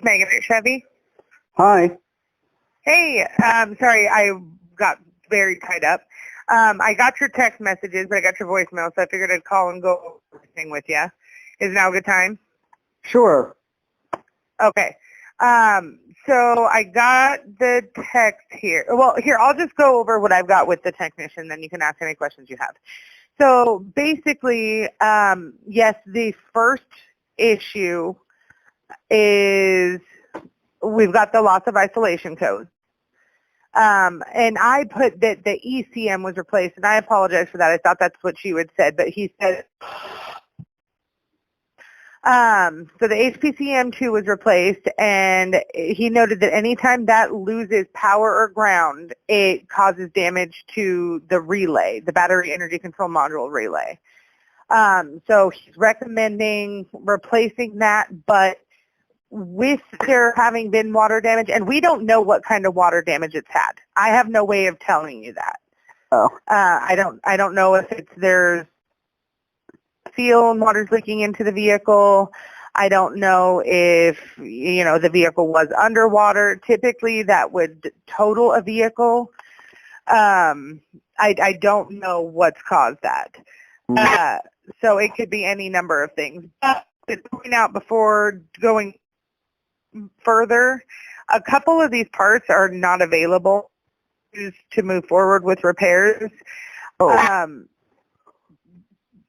Megan at Chevy. Hi. Hey, sorry, I got very tied up. I got your text messages, but I got your voicemail, so I figured I'd call and go over everything with you. Is now a good time? Sure. Okay. So I got the text here. Well, here, I'll just go over what I've got with the technician, then you can ask any questions you have. So basically, yes, the first issue is we've got the loss of isolation code. And I put that the ECM was replaced, and I apologize for that. I thought that's what you had said, but he said, so the HPCM2 was replaced, and he noted that anytime that loses power or ground, it causes damage to the relay, the battery energy control module relay. So he's recommending replacing that, but with there having been water damage, and we don't know what kind of water damage it's had. I have no way of telling you that. Oh. I don't know if there's seal and water's leaking into the vehicle. I don't know if, the vehicle was underwater. Typically that would total a vehicle. I don't know what's caused that. So it could be any number of things. But to point out before going further, a couple of these parts are not available to move forward with repairs. Oh.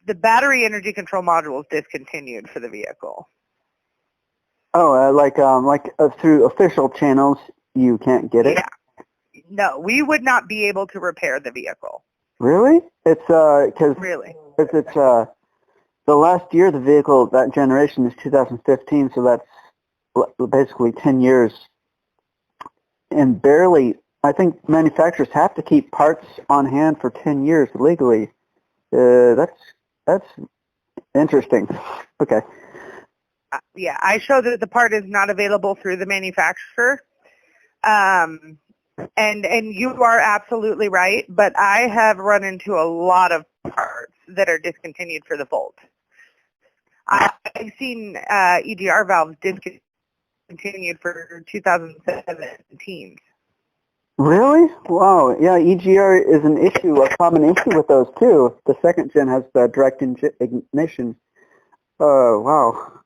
The battery energy control module is discontinued for the vehicle. Oh, through official channels, you can't get it? Yeah. No, we would not be able to repair the vehicle. Really? It's Really? It's the last year of the vehicle, that generation is 2015, so that's basically 10 years. And barely, I think manufacturers have to keep parts on hand for 10 years legally. That's interesting. Okay. Yeah, I show that the part is not available through the manufacturer. And you are absolutely right, but I have run into a lot of parts that are discontinued for the Volt. I've seen EGR valves discontinued for 2017. Really? Wow. Yeah, EGR is an issue, a common issue with those too. The second gen has the direct ignition. Oh, wow.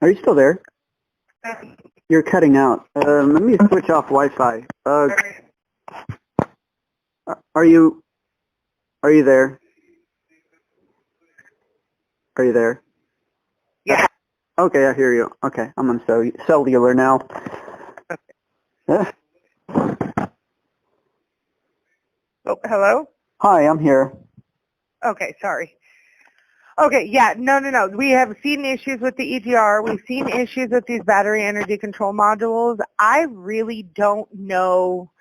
Are you still there? You're cutting out. Let me switch off Wi-Fi. Are you there? Are you there? Yeah. Okay, I hear you. Okay, I'm on cellular now. Okay. Oh, hello? Hi, I'm here. Okay, sorry. Okay, yeah, no. We have seen issues with the EGR. We've seen issues with these battery energy control modules. I really don't know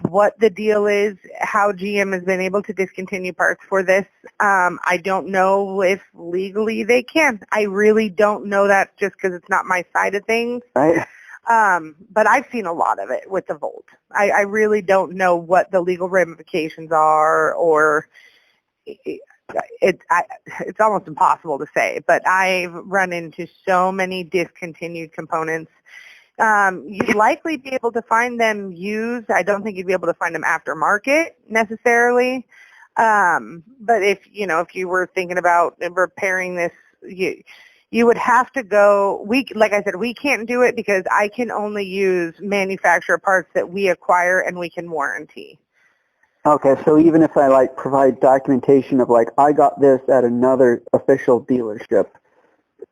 what the deal is, how GM has been able to discontinue parts for this. I don't know if legally they can. I really don't know that just because it's not my side of things. Right. But I've seen a lot of it with the Volt. I really don't know what the legal ramifications are, or it's almost impossible to say, but I've run into so many discontinued components. You'd likely be able to find them used. I don't think you'd be able to find them aftermarket necessarily. But if you were thinking about repairing this, you would have to go. Like I said, we can't do it because I can only use manufacturer parts that we acquire and we can warranty. Okay, so even if I provide documentation of I got this at another official dealership,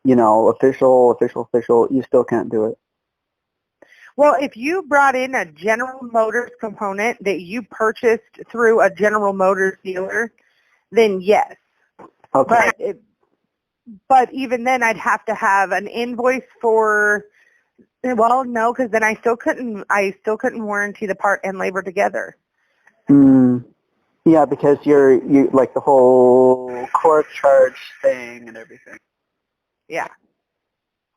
official, you still can't do it. Well, if you brought in a General Motors component that you purchased through a General Motors dealer, then yes. Okay. But even then, I'd have to have an invoice for. Well, no, because then I still couldn't warranty the part and labor together. Yeah, because you the whole core charge thing and everything. Yeah.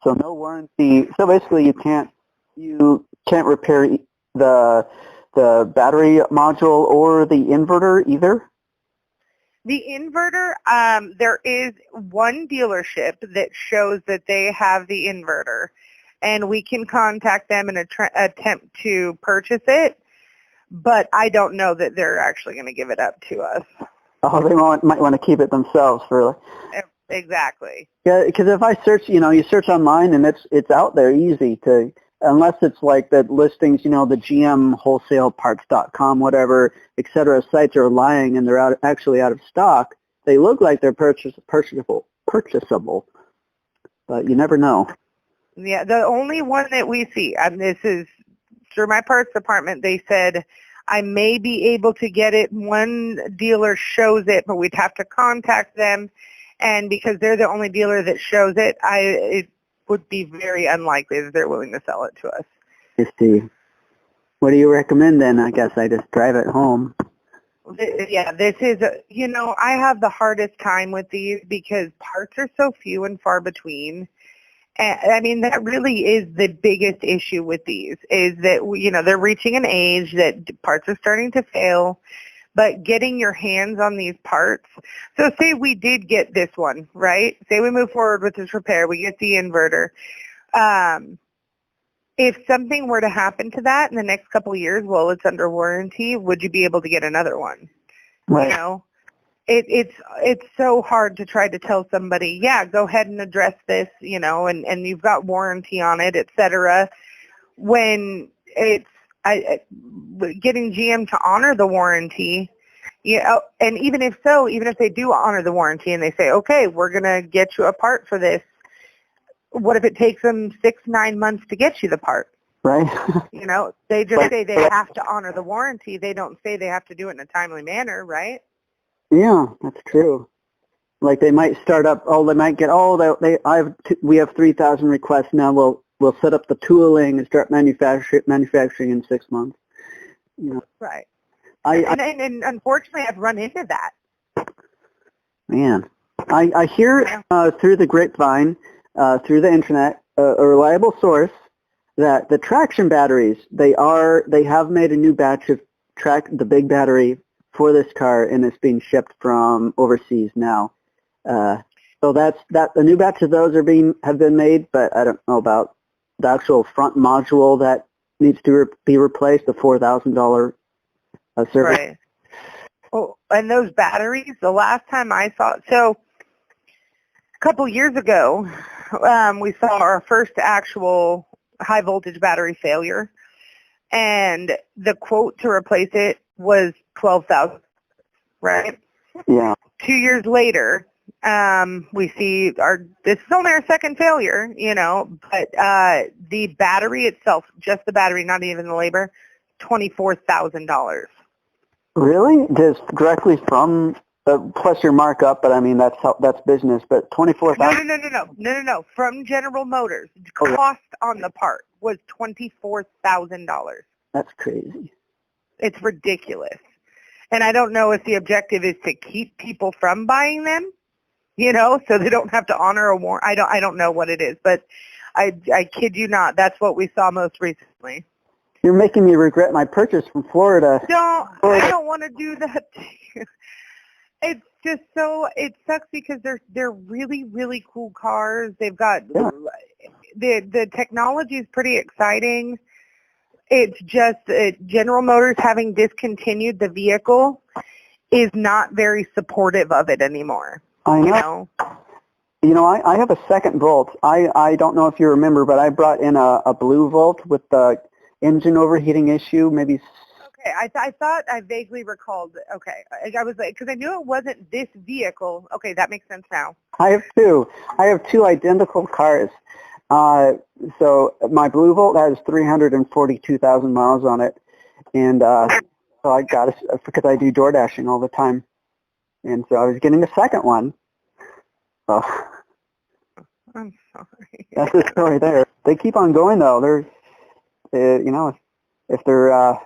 So no warranty. So basically, you can't repair the battery module or the inverter either. The inverter, there is one dealership that shows that they have the inverter, and we can contact them and attempt to purchase it, but I don't know that they're actually going to give it up to us. Oh, they might want to keep it themselves for. Exactly. Yeah, because if I search, you search online and it's out there easy to, unless it's like the listings, the GM wholesaleparts.com, whatever, et cetera, sites are lying and they're actually out of stock. They look like they're purchasable, but you never know. Yeah, the only one that we see, and this is through my parts department, they said I may be able to get it. One dealer shows it, but we'd have to contact them. And because they're the only dealer that shows it, it would be very unlikely that they're willing to sell it to us. I see. What do you recommend then? I guess I just drive it home. Yeah, this is, I have the hardest time with these because parts are so few and far between. And, I mean, that really is the biggest issue with these is that, they're reaching an age that parts are starting to fail. But getting your hands on these parts, so say we did get this one, right? Say we move forward with this repair, we get the inverter. If something were to happen to that in the next couple of years while it's under warranty, would you be able to get another one? Right. It's so hard to try to tell somebody, yeah, go ahead and address this, and you've got warranty on it, et cetera, when it's getting GM to honor the warranty, and even if they do honor the warranty and they say, okay, we're going to get you a part for this, what if it takes them 6-9 months to get you the part? Right. They just say they have to honor the warranty. They don't say they have to do it in a timely manner, right? Yeah, that's true. Like they might start up, they might get, we have 3,000 requests now, we'll set up the tooling and start manufacturing in 6 months. Right. And unfortunately, I've run into that. Man, I hear through the grapevine, through the internet, a reliable source that the traction batteries they have made a new batch of the big battery for this car, and it's being shipped from overseas now. So that's a new batch of those have been made, but I don't know about the actual front module that needs to be replaced, the $4,000 service. Right. Oh, and those batteries, the last time I saw it, so a couple years ago, we saw our first actual high voltage battery failure, and the quote to replace it was $12,000, right? Yeah. 2 years later, we see this is only our second failure, but the battery itself, just the battery, not even the labor, $24,000. Really? Just directly from plus your markup, but I mean that's business. But $24,000. No. From General Motors, cost on the part was $24,000. That's crazy. It's ridiculous, and I don't know if the objective is to keep people from buying them, so they don't have to honor a warrant. I don't know what it is, but I kid you not, that's what we saw most recently. You're making me regret my purchase from Florida. No, I don't want to do that. It's just it sucks because they're really, really cool cars. They've got, the technology is pretty exciting. It's just General Motors having discontinued the vehicle is not very supportive of it anymore. I know. I have a second Volt. I don't know if you remember, but I brought in a blue Volt with the engine overheating issue, maybe. Okay, I thought I vaguely recalled. Okay, I was like, because I knew it wasn't this vehicle. Okay, that makes sense now. I have two. I have two identical cars. So my blue Volt has 342,000 miles on it, and so I got it because I do door dashing all the time, and so I was getting a second one. Oh. I'm sorry. That's the story there. They keep on going though. If they're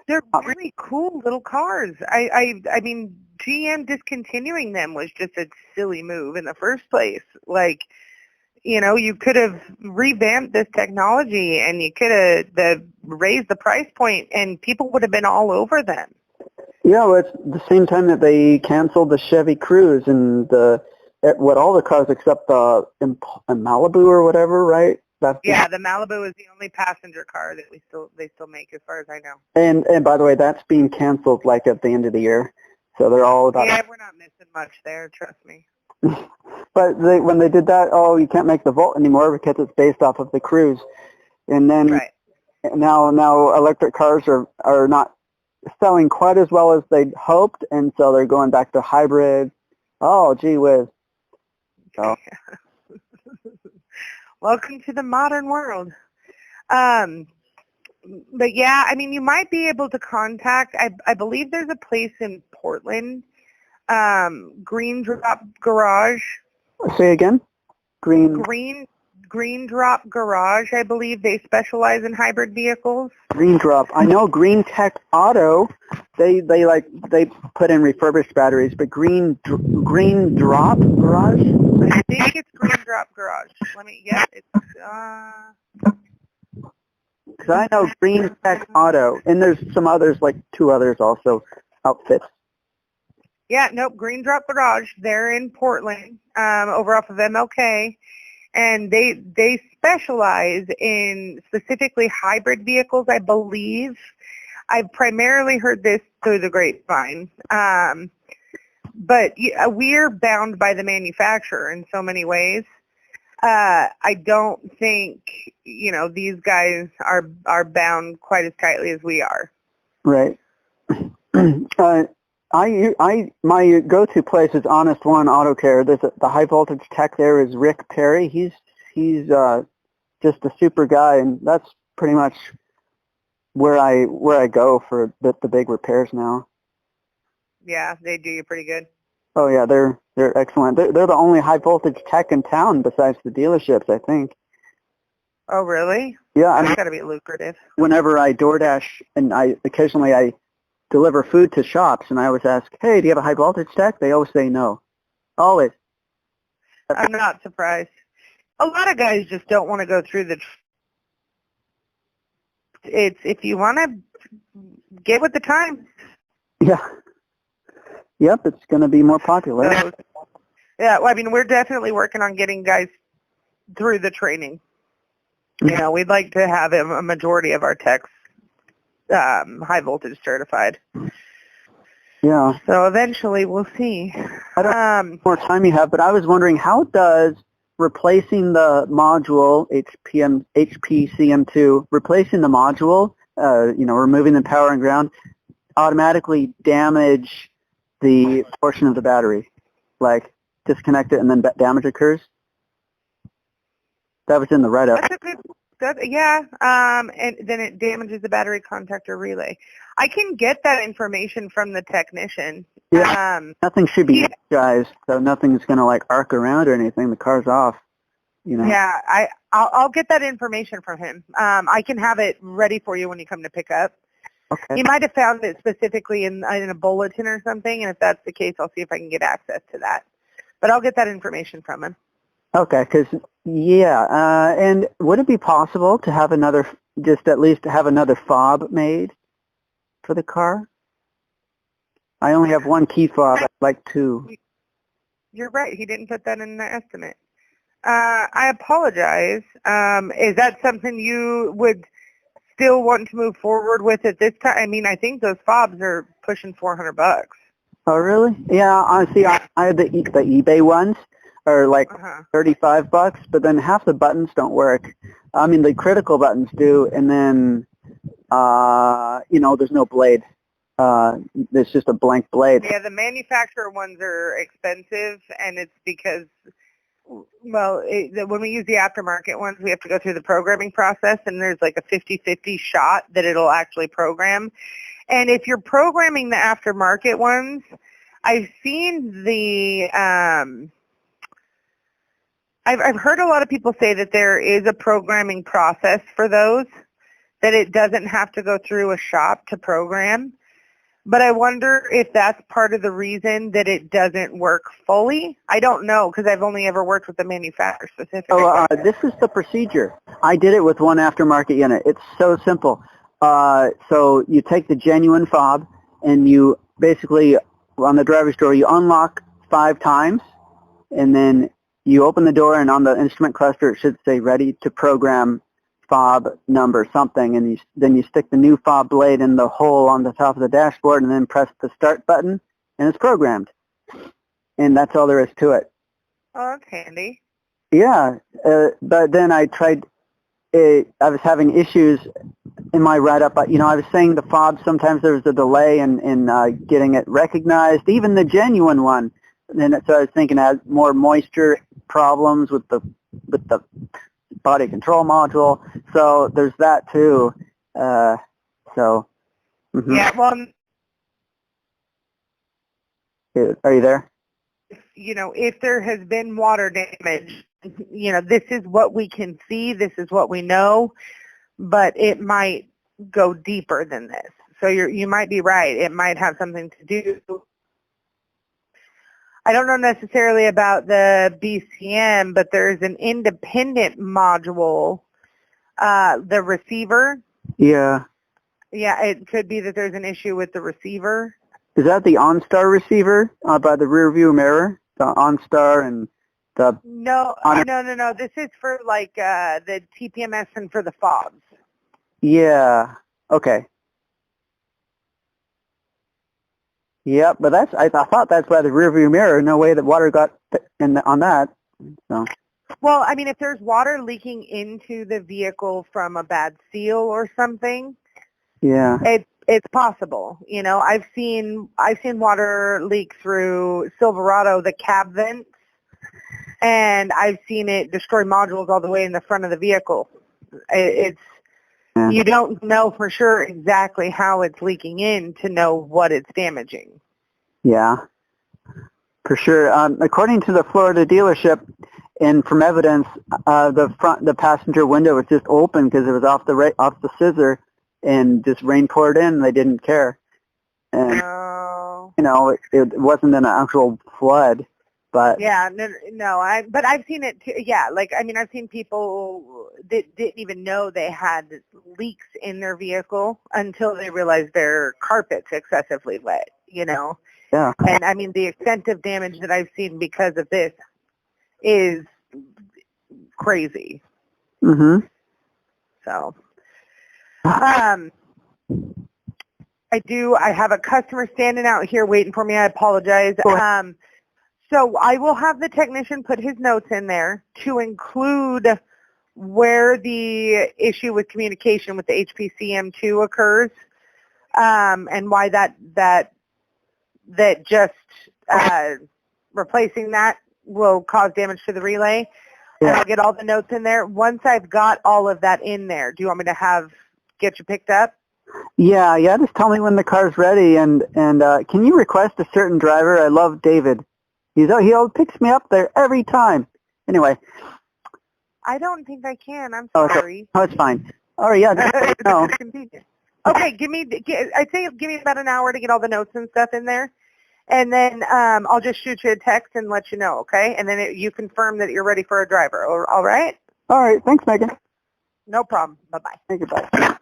really cool little cars. I mean, GM discontinuing them was just a silly move in the first place. Like, you could have revamped this technology and you could have raised the price point and people would have been all over them. Yeah, well, it's the same time that they canceled the Chevy Cruze and all the cars except the Malibu or whatever, right? Yeah, the Malibu is the only passenger car that they still make, as far as I know. And by the way, that's being canceled like at the end of the year, so they're all about. Yeah, we're not missing much there, trust me. But when they did that, you can't make the Volt anymore because it's based off of the Cruze, and then Right. now electric cars are not selling quite as well as they'd hoped, and so they're going back to hybrid. Oh, gee whiz. So. Welcome to the modern world. But yeah, I mean, you might be able to contact, I believe there's a place in Portland, Green Drop Garage. Say again? Green Drop Garage, I believe. They specialize in hybrid vehicles. Green Drop. I know Green Tech Auto, they put in refurbished batteries, but Green Drop Garage? I think it's Green Drop Garage. Let me guess. It's because I know Green Tech Auto, and there's some others, like two others also, outfits. Yeah, nope, Green Drop Garage. They're in Portland, over off of MLK, and they specialize in specifically hybrid vehicles, I believe. I've primarily heard this through the grapevine. But we're bound by the manufacturer in so many ways. I don't think, these guys are bound quite as tightly as we are. Right. My go-to place is Honest One Auto Care. The high voltage tech there is Rick Perry. He's just a super guy, and that's pretty much where I go for the big repairs now. Yeah, they do you pretty good. Oh yeah, they're excellent. They're the only high voltage tech in town besides the dealerships, I think. Oh really? Yeah, That's got to be lucrative. Whenever I DoorDash and occasionally I deliver food to shops, and I always ask, "Hey, do you have a high voltage tech?" They always say no. Always. I'm not surprised. A lot of guys just don't want to go through it's if you want to get with the time. Yeah. Yep, it's going to be more popular. So, yeah, well, I mean, we're definitely working on getting guys through the training. We'd like to have a majority of our techs high voltage certified. Yeah. So eventually we'll see. I don't know how much more time you have, but I was wondering, how does replacing the module, HPCM2, replacing the module, removing the power and ground, automatically damage the portion of the battery? Like, disconnect it and then damage occurs? That was in the write-up. That's a good, yeah, and then it damages the battery contactor relay. I can get that information from the technician. Yeah, nothing should be energized, so nothing's going to, like, arc around or anything. The car's off, Yeah, I'll get that information from him. I can have it ready for you when you come to pick up. Okay. He might have found it specifically in a bulletin or something, and if that's the case, I'll see if I can get access to that. But I'll get that information from him. Okay, because, and would it be possible to have at least have another fob made for the car? I only have one key fob. I'd like two. You're right. He didn't put that in the estimate. I apologize. Is that something you would still want to move forward with at this time? I mean, I think those fobs are pushing $400. Oh, really? Yeah, honestly, I had the eBay ones are like $35, but then half the buttons don't work. I mean, the critical buttons do, and then, there's no blade. It's just a blank blade. Yeah, the manufacturer ones are expensive, and it's because, when we use the aftermarket ones, we have to go through the programming process, and there's like a 50-50 shot that it'll actually program. And if you're programming the aftermarket ones, I've seen I've heard a lot of people say that there is a programming process for those, that it doesn't have to go through a shop to program. But I wonder if that's part of the reason that it doesn't work fully. I don't know, because I've only ever worked with the manufacturer specifically. This is the procedure. I did it with one aftermarket unit. It's so simple. So you take the genuine fob and you basically on the driver's door, you unlock 5 times, and then you open the door, and on the instrument cluster, it should say ready to program fob number something, and then you stick the new fob blade in the hole on the top of the dashboard, and then press the start button, and it's programmed. And that's all there is to it. Oh, that's handy. Yeah, but then I tried, I was having issues in my write-up. I was saying the fob, sometimes there was a delay in getting it recognized, even the genuine one. And so I was thinking I had more moisture problems with the body control module. So there's that too. Mm-hmm. Yeah, well, Are you there? If there has been water damage, this is what we can see, this is what we know, but it might go deeper than this. So you might be right. It might have something to do. I don't know necessarily about the BCM, but there's an independent module, the receiver. Yeah. Yeah, it could be that there's an issue with the receiver. Is that the OnStar receiver by the rear view mirror? The OnStar and the... No. This is for like the TPMS and for the fobs. Yeah. Okay. Yeah, but I thought that's by the rear view mirror. No way that water got on that. So. Well, I mean, if there's water leaking into the vehicle from a bad seal or something, yeah, it's possible. I've seen water leak through Silverado, the cab vents, and I've seen it destroy modules all the way in the front of the vehicle. You don't know for sure exactly how it's leaking in to know what it's damaging. Yeah, for sure. According to the Florida dealership, and from evidence, the passenger window was just open because it was off the scissor, and just rain poured in. And they didn't care, and it wasn't an actual flood. But yeah, no, but I've seen it too. Yeah, I've seen people that didn't even know they had leaks in their vehicle until they realized their carpet's excessively wet, Yeah. And I mean, the extent of damage that I've seen because of this is crazy. Mm-hmm. So, I have a customer standing out here waiting for me. I apologize. So I will have the technician put his notes in there to include where the issue with communication with the HPCM2 occurs, and why that just replacing that will cause damage to the relay. Yeah. And I'll get all the notes in there. Once I've got all of that in there, do you want me to get you picked up? Yeah. Just tell me when the car's ready, and can you request a certain driver? I love David. He always picks me up there every time. Anyway. I don't think I can. I'm sorry. Oh, it's fine. All right, yeah. Just no. Okay, give me about an hour to get all the notes and stuff in there, and then I'll just shoot you a text and let you know, okay? And then you confirm that you're ready for a driver. All right? All right. Thanks, Megan. No problem. Bye-bye. Thank you. Bye.